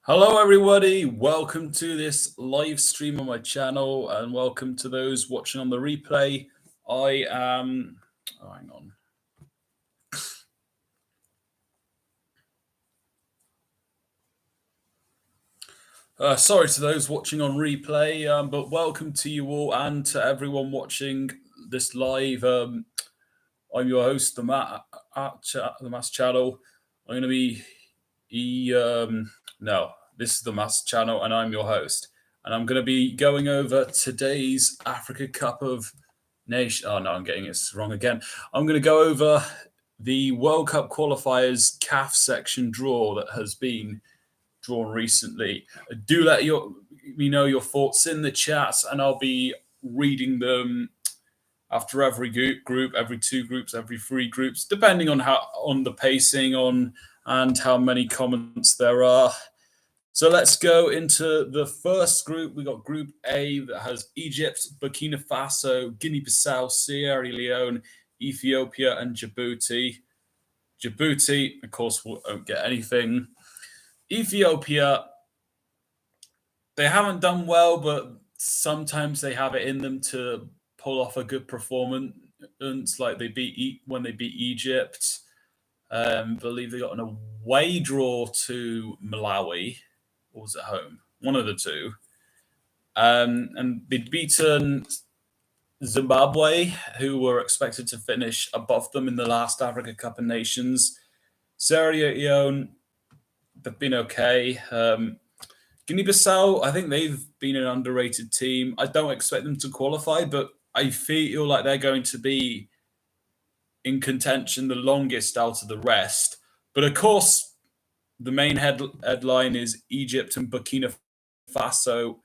Hello, everybody. Welcome to this live stream on my channel, and welcome to those watching on the replay. I am. Oh, hang on. Sorry to those watching on replay, but welcome to you all and to everyone watching this live. I'm your host, the Mass Channel. I'm going to be. No, this is the Mass Channel, and I'm your host. And I'm going to be going over today's Africa Cup of Nations. Oh no, I'm getting it wrong again. I'm going to go over the World Cup qualifiers CAF section draw that has been drawn recently. Do let me know your thoughts in the chat, and I'll be reading them after every group, every two groups, every three groups, depending on the pacing and how many comments there are. So let's go into the first group. We got Group A that has Egypt, Burkina Faso, Guinea-Bissau, Sierra Leone, Ethiopia, and Djibouti. Djibouti, of course, won't get anything. Ethiopia, they haven't done well, but sometimes they have it in them to pull off a good performance. Like when they beat Egypt. I believe they got an away draw to Malawi. Or was it home? One of the two. And they'd beaten Zimbabwe, who were expected to finish above them in the last Africa Cup of Nations. Sierra Leone, they've been okay. Guinea-Bissau, I think they've been an underrated team. I don't expect them to qualify, but I feel like they're going to be in contention the longest out of the rest. But of course, the main headline is Egypt and Burkina Faso.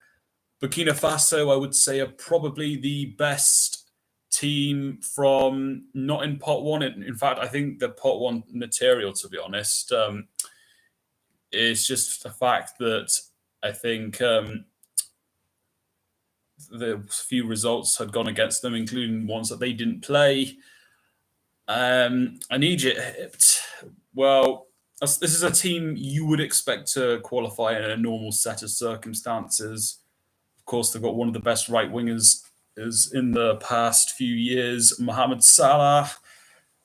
Burkina Faso, I would say, are probably the best team from not in pot one. In fact, I think the pot one material, to be honest, is just the fact that I think the few results had gone against them, including ones that they didn't play. And Egypt, well, this is a team you would expect to qualify in a normal set of circumstances. Of course, they've got one of the best right wingers in the past few years, Mohamed Salah.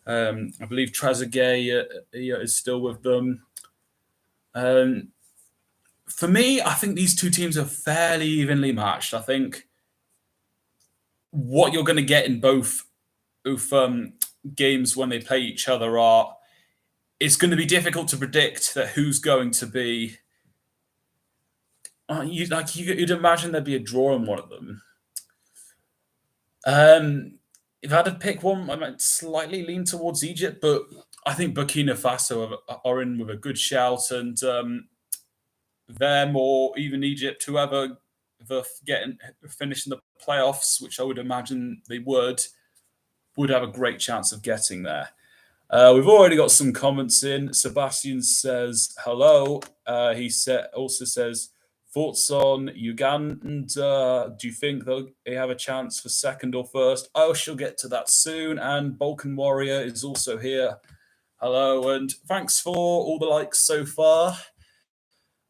I believe Trezeguet is still with them. For me, I think these two teams are fairly evenly matched. I think what you're going to get in both games when they play each other it's going to be difficult to predict that who's going to be. You'd imagine there'd be a draw in one of them. If I had to pick one, I might slightly lean towards Egypt, but I think Burkina Faso are in with a good shout, and them or even Egypt, whoever finish in the playoffs, which I would imagine they would have a great chance of getting there. We've already got some comments in. Sebastian says hello. He also says, thoughts on Uganda? Do you think they have a chance for second or first? I shall get to that soon. And Balkan Warrior is also here. Hello, and thanks for all the likes so far.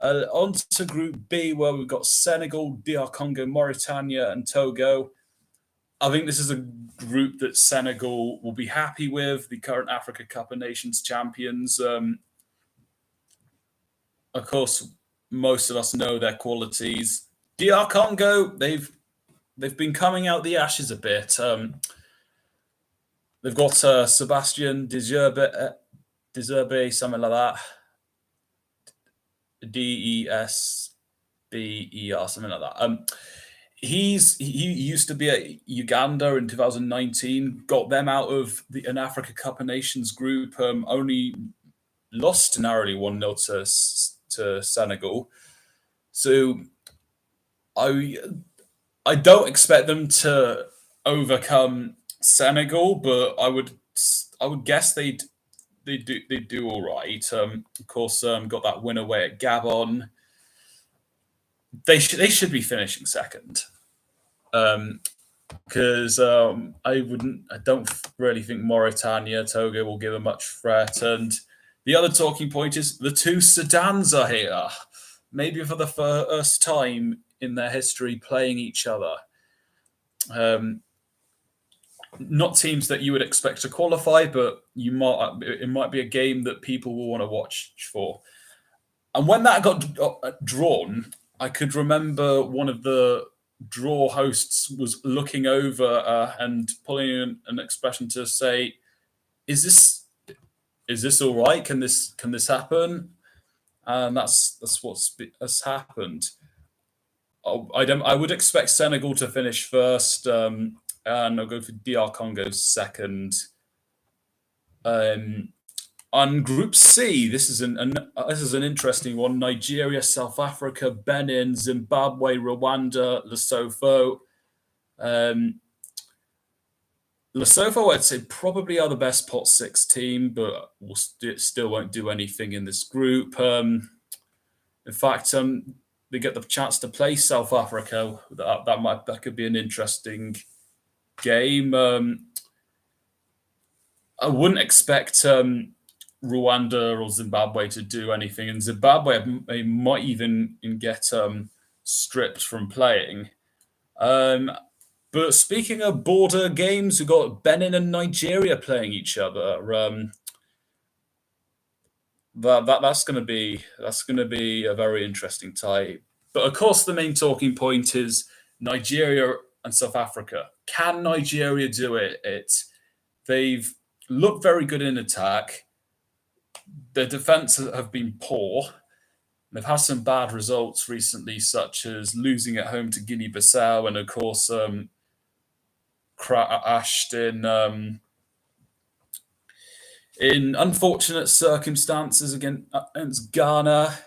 On to Group B, where we've got Senegal, DR Congo, Mauritania, and Togo. I think this is a group that Senegal will be happy with, the current Africa Cup of Nations champions. Of course, most of us know their qualities. DR Congo, they've been coming out the ashes a bit. They've got Sebastian Deserbe, something like that. Desber, something like that. He used to be at Uganda in 2019, got them out of an Africa Cup of Nations group, only lost narrowly 1-0 to Senegal. So I don't expect them to overcome Senegal, but I would guess they do all right. Of course, got that win away at Gabon. They should be finishing second, because I don't really think Mauritania, Togo will give a much threat. And the other talking point is the two Sudans are here. maybe for the first time in their history playing each other. Not teams that you would expect to qualify, but it might be a game that people will want to watch for. And when that got drawn, I could remember one of the draw hosts was looking over and pulling an expression to say, "Is this all right? Can this happen?" And that's has happened. I would expect Senegal to finish first, and I'll go for DR Congo second. On Group C, this is an interesting one: Nigeria, South Africa, Benin, Zimbabwe, Rwanda, Lesotho. Lesotho, I'd say, probably are the best pot 6 team, but still won't do anything in this group. In fact, they get the chance to play South Africa. That could be an interesting game. I wouldn't expect Rwanda or Zimbabwe to do anything, and Zimbabwe might even get stripped from playing. But speaking of border games, we've got Benin and Nigeria playing each other. That's going to be a very interesting tie. But of course, the main talking point is Nigeria and South Africa. Can Nigeria do it? They've looked very good in attack. Their defense have been poor. They've had some bad results recently, such as losing at home to Guinea-Bissau, and of course, crashed in unfortunate circumstances against Ghana.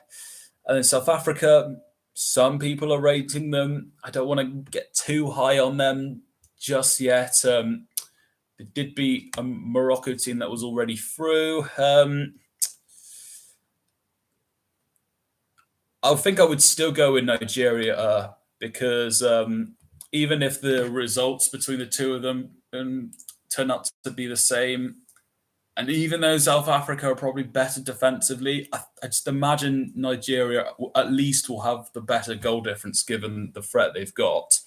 And in South Africa, some people are rating them. I don't want to get too high on them just yet. They did beat a Morocco team that was already through. I think I would still go with Nigeria because even if the results between the two of them turn out to be the same, and even though South Africa are probably better defensively, I just imagine Nigeria at least will have the better goal difference given the threat they've got.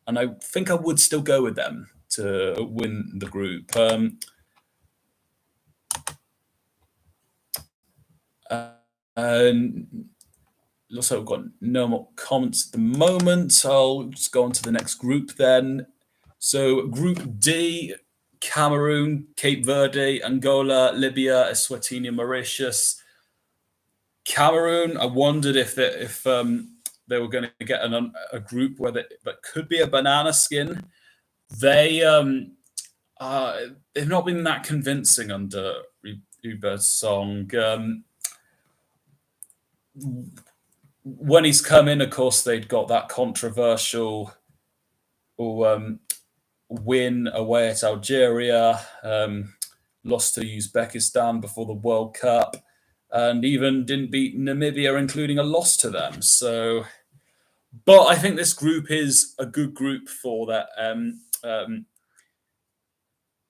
And I think I would still go with them to win the group. And also, I've got no more comments at the moment. I'll just go on to the next group then. So Group D, Cameroon, Cape Verde, Angola, Libya, Eswatini, Mauritius. Cameroon, I wondered if they were going to get a group where that could be a banana skin. They've not been that convincing under Uber's song. When he's come in, of course, they'd got that controversial win away at Algeria, lost to Uzbekistan before the World Cup, and even didn't beat Namibia, including a loss to them. So, but I think this group is a good group for that.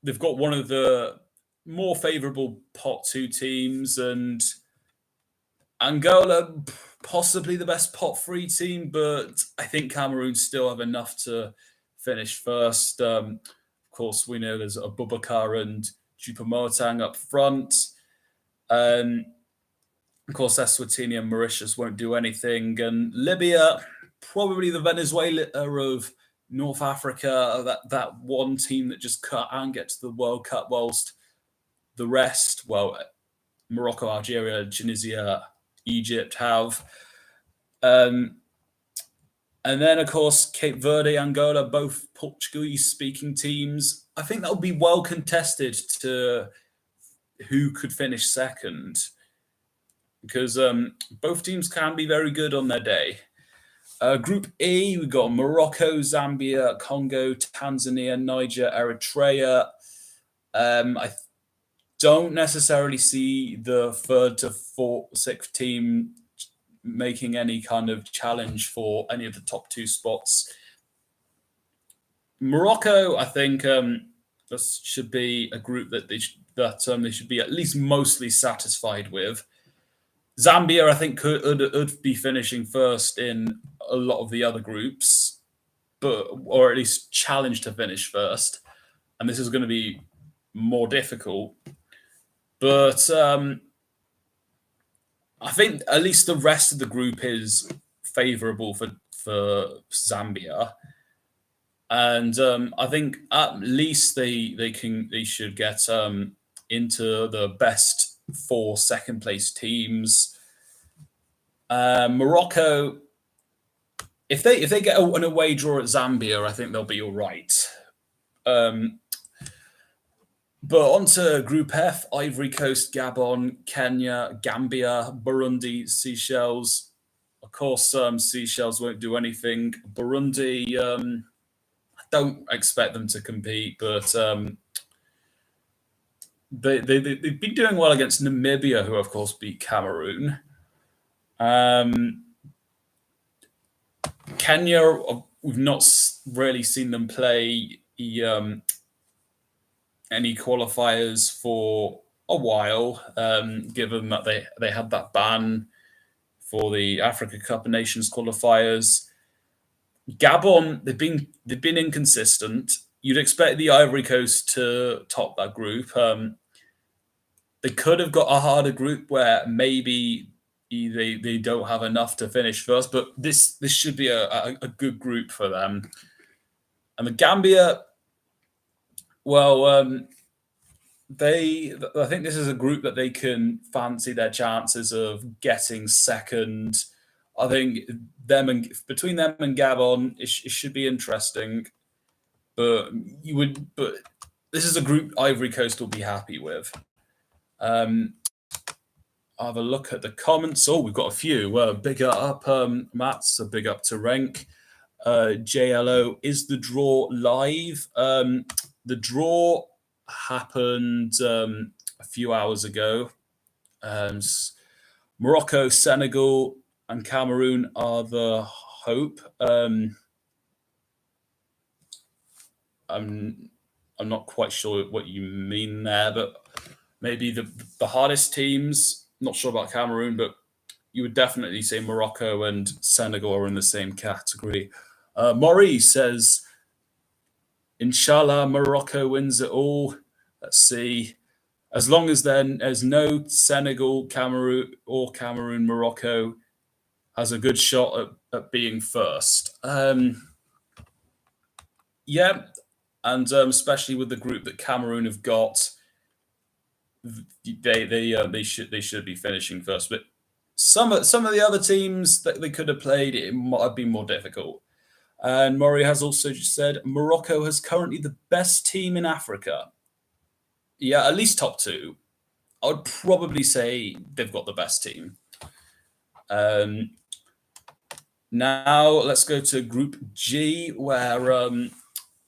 They've got one of the more favourable pot 2 teams, and Angola possibly the best pot 3 team, but I think Cameroon still have enough to finish first. Of course, we know there's Abubakar and Choupo-Moting up front. Of course, Eswatini and Mauritius won't do anything. And Libya, probably the Venezuela of North Africa, that one team that just can't get to the World Cup, whilst the rest, well, Morocco, Algeria, Tunisia, Egypt have. And then, of course, Cape Verde, Angola, both Portuguese-speaking teams. I think that will be well contested to who could finish second, because both teams can be very good on their day. Group E, we've got Morocco, Zambia, Congo, Tanzania, Niger, Eritrea. I don't necessarily see the third to sixth team making any kind of challenge for any of the top 2 spots. Morocco, I think, this should be a group that they should be at least mostly satisfied with. Zambia, I think, would be finishing first in a lot of the other groups, or at least challenge to finish first. And this is going to be more difficult. But I think at least the rest of the group is favourable for Zambia, and I think at least they should get into the best 4 second place teams. Morocco, if they get an away draw at Zambia, I think they'll be all right. But on to Group F: Ivory Coast, Gabon, Kenya, Gambia, Burundi, Seychelles. Of course, Seychelles won't do anything. Burundi, I don't expect them to compete, but they've been doing well against Namibia, who of course beat Cameroon. Kenya, we've not really seen them play any qualifiers for a while, given that they had that ban for the Africa Cup of Nations qualifiers. Gabon, they've been inconsistent. You'd expect the Ivory Coast to top that group. They could have got a harder group where maybe they don't have enough to finish first, but this should be a good group for them. And the Gambia, well, I think this is a group that they can fancy their chances of getting second. I think between them and Gabon, it should be interesting. But this is a group Ivory Coast will be happy with. I'll have a look at the comments. Oh, we've got a few. Well, bigger up, Matt. So big up to Rank. JLO, is the draw live? The draw happened a few hours ago. Morocco, Senegal, and Cameroon are the hope. I'm not quite sure what you mean there, but maybe the hardest teams. Not sure about Cameroon, but you would definitely say Morocco and Senegal are in the same category. Maurice says, Inshallah, Morocco wins it all. Let's see. As long as there's no Senegal, Cameroon, Morocco has a good shot at being first. Yeah, and especially with the group that Cameroon have got, they should be finishing first. But some of the other teams that they could have played, it might have been more difficult. And Murray has also just said Morocco has currently the best team in Africa. Yeah, at least top 2. I would probably say they've got the best team. Now let's go to Group G, where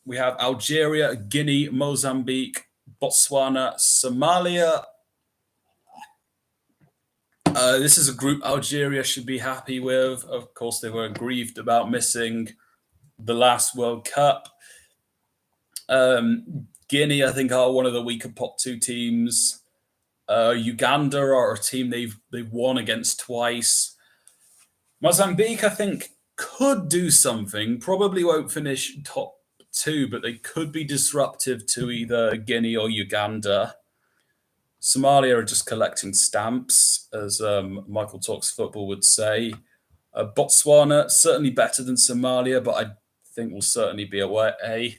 we have Algeria, Guinea, Mozambique, Botswana, Somalia. This is a group Algeria should be happy with. Of course, they were aggrieved about missing the last World Cup. Guinea, I think, are one of the weaker pot 2 teams. Uganda are a team they've won against twice. Mozambique, I think, could do something. Probably won't finish top 2, but they could be disruptive to either Guinea or Uganda. Somalia are just collecting stamps, as Michael Talks Football would say. Botswana, certainly better than Somalia, but I think will certainly be away.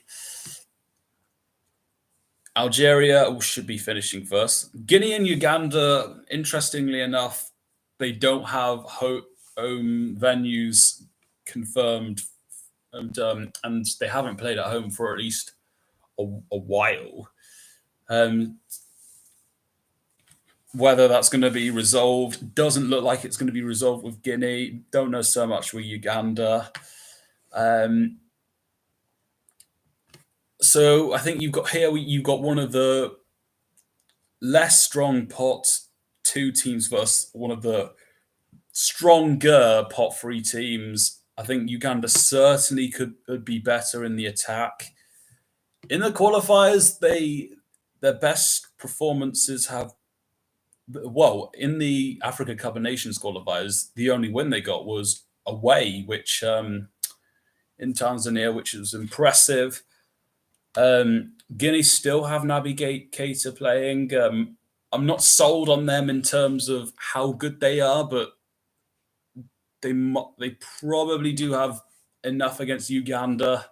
Algeria should be finishing first. Guinea and Uganda, interestingly enough, they don't have home venues confirmed, and they haven't played at home for at least a while. Whether that's going to be resolved doesn't look like it's going to be resolved with Guinea. Don't know so much with Uganda. So I think you've got one of the less strong pot 2 teams versus one of the stronger pot 3 teams. I think Uganda certainly could be better in the attack. In the qualifiers, their best performances have well, in the Africa Cup of Nations qualifiers, the only win they got was away, which in Tanzania, which was impressive. Guinea still have Naby Keita playing. I'm not sold on them in terms of how good they are, but they probably do have enough against Uganda.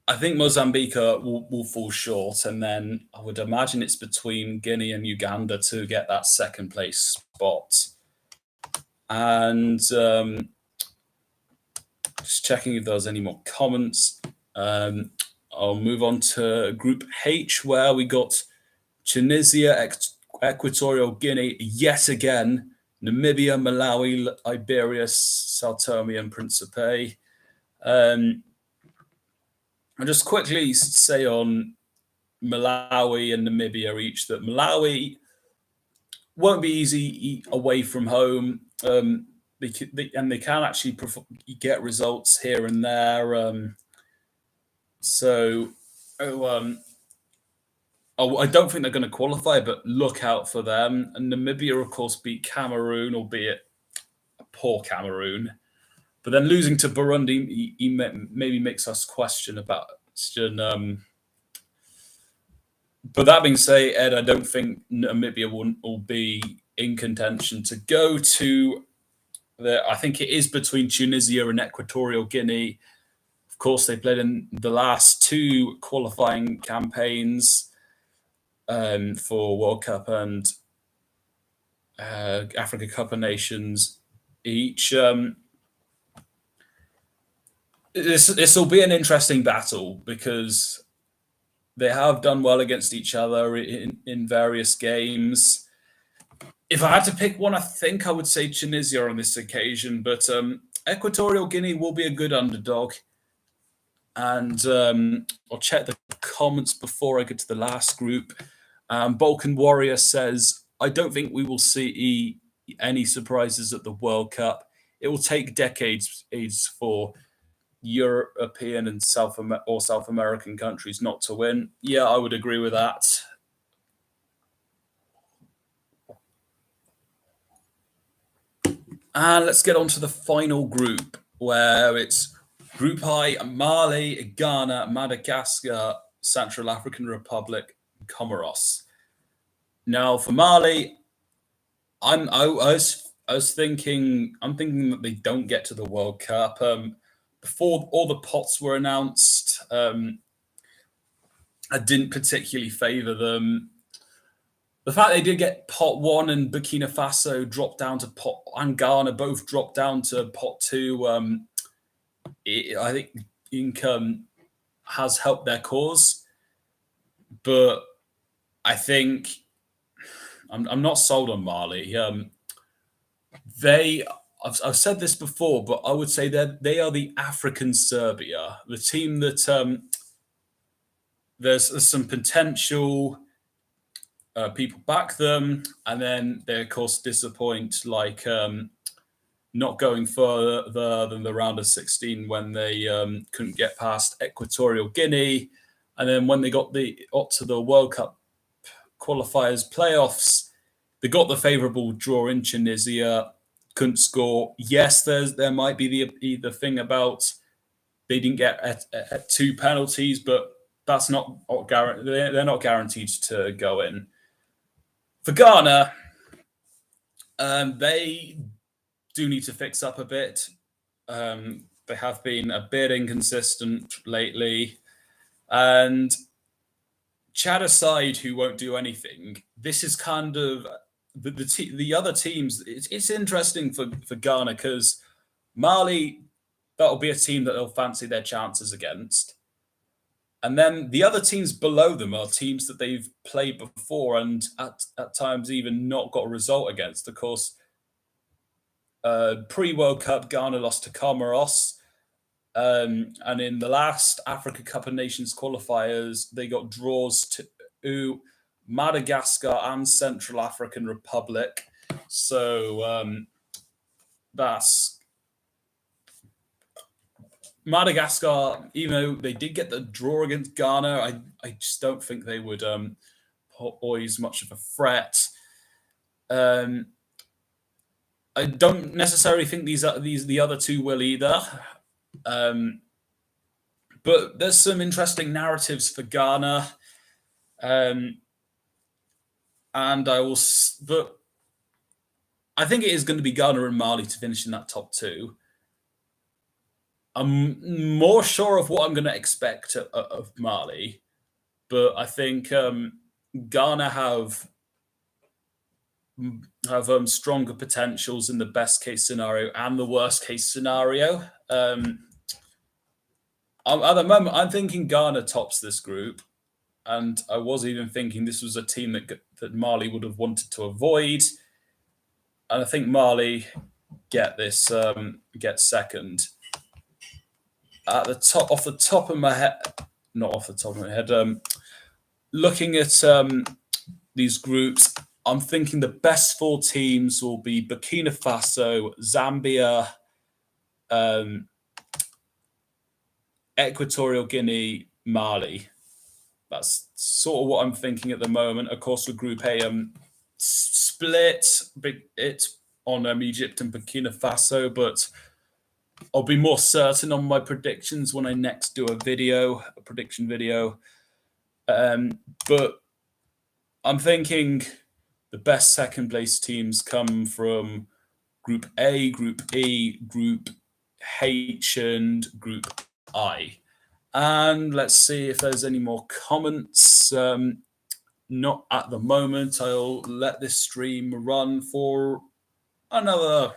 I think Mozambique will fall short, and then I would imagine it's between Guinea and Uganda to get that second place spot. And just checking if there's any more comments. I'll move on to Group H, where we got Tunisia, Equatorial Guinea, yet again, Namibia, Malawi, Liberia, Sao Tome and Principe. I'll just quickly say on Malawi and Namibia each that Malawi won't be easy away from home. They can actually get results here and there. I don't think they're going to qualify, but look out for them. And Namibia, of course, beat Cameroon, albeit a poor Cameroon. But then losing to Burundi maybe makes us question about. But that being said, Ed, I don't think Namibia will be in contention to go to. I think it is between Tunisia and Equatorial Guinea. Of course, they played in the last two qualifying campaigns for World Cup and Africa Cup of Nations each. This will be an interesting battle because they have done well against each other in various games. If I had to pick one, I think I would say Tunisia on this occasion, but Equatorial Guinea will be a good underdog. And I'll check the comments before I get to the last group. Balkan Warrior says, I don't think we will see any surprises at the World Cup. It will take decades for European and South American countries not to win. Yeah, I would agree with that. And let's get on to the final group, where it's Group I: Mali, Ghana, Madagascar, Central African Republic, Comoros. Now, for Mali, I was thinking that they don't get to the World Cup. Before all the pots were announced, I didn't particularly favour them. The fact they did get pot one and Burkina Faso dropped down to pot, and Ghana both dropped down to pot two, I think has helped their cause. But I think I'm not sold on Mali. I've said this before, but I would say that they are the African Serbia, the team that there's some potential. People back them, and then they of course disappoint, like not going further than the round of 16 when they couldn't get past Equatorial Guinea, and then when they got to the World Cup qualifiers playoffs, they got the favourable draw in Tunisia, couldn't score. Yes, there might be the thing about they didn't get at two penalties, but that's not they're not guaranteed to go in. For Ghana, they do need to fix up a bit. They have been a bit inconsistent lately. And Chad aside, who won't do anything, this is kind of the other teams. It's interesting for Ghana because Mali, that'll be a team that they'll fancy their chances against. And then the other teams below them are teams that they've played before and at times even not got a result against. Of course, pre-World Cup, Ghana lost to Comoros. And in the last Africa Cup of Nations qualifiers, they got draws to Madagascar and Central African Republic. So that's Madagascar, even though they did get the draw against Ghana, I just don't think they would pose much of a threat. I don't necessarily think the other two will either. But there's some interesting narratives for Ghana. And but I think it is going to be Ghana and Mali to finish in that top two. I'm more sure of what I'm going to expect of Mali, but I think Ghana have stronger potentials in the best case scenario and the worst case scenario. At the moment, I'm thinking Ghana tops this group, and I was even thinking this was a team that Mali would have wanted to avoid, and I think Mali get second. At the top, off the top of my head, not off the top of my head, looking at these groups, I'm thinking the best four teams will be Burkina Faso, Zambia, Equatorial Guinea, Mali. That's sort of what I'm thinking at the moment. Of course, with Group A, split it on Egypt and Burkina Faso, but I'll be more certain on my predictions when I next do a prediction video. But I'm thinking the best second place teams come from Group A, Group E, Group H, and Group I. And let's see if there's any more comments. Not at the moment. I'll let this stream run for another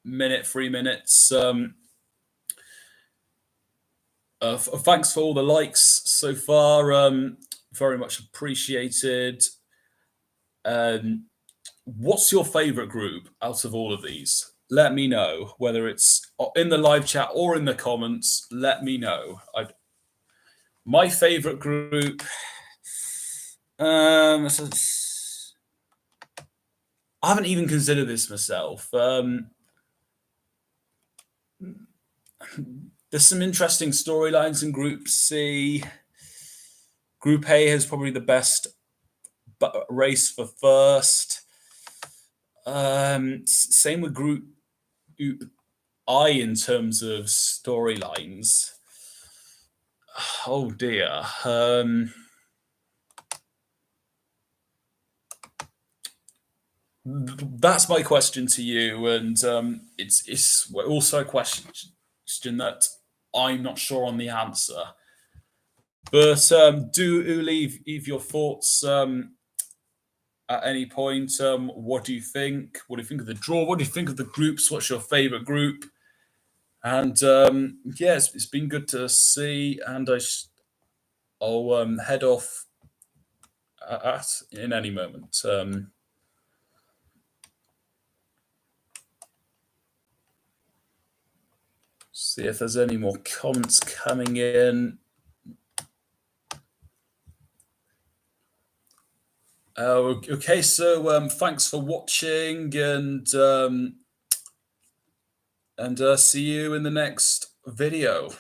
minute, 3 minutes. Thanks for all the likes so far. Very much appreciated. What's your favorite group out of all of these? Let me know, whether it's in the live chat or in the comments. Let me know. My favorite group. I haven't even considered this myself. There's some interesting storylines in Group C. Group A has probably the best race for first. Same with Group I in terms of storylines. Oh dear. That's my question to you, and it's also a question that I'm not sure on the answer. But do leave your thoughts at any point. What do you think? What do you think of the draw? What do you think of the groups? What's your favorite group? And yes, it's been good to see. And I'll head off in any moment. See if there's any more comments coming in. Okay, so thanks for watching, and see you in the next video.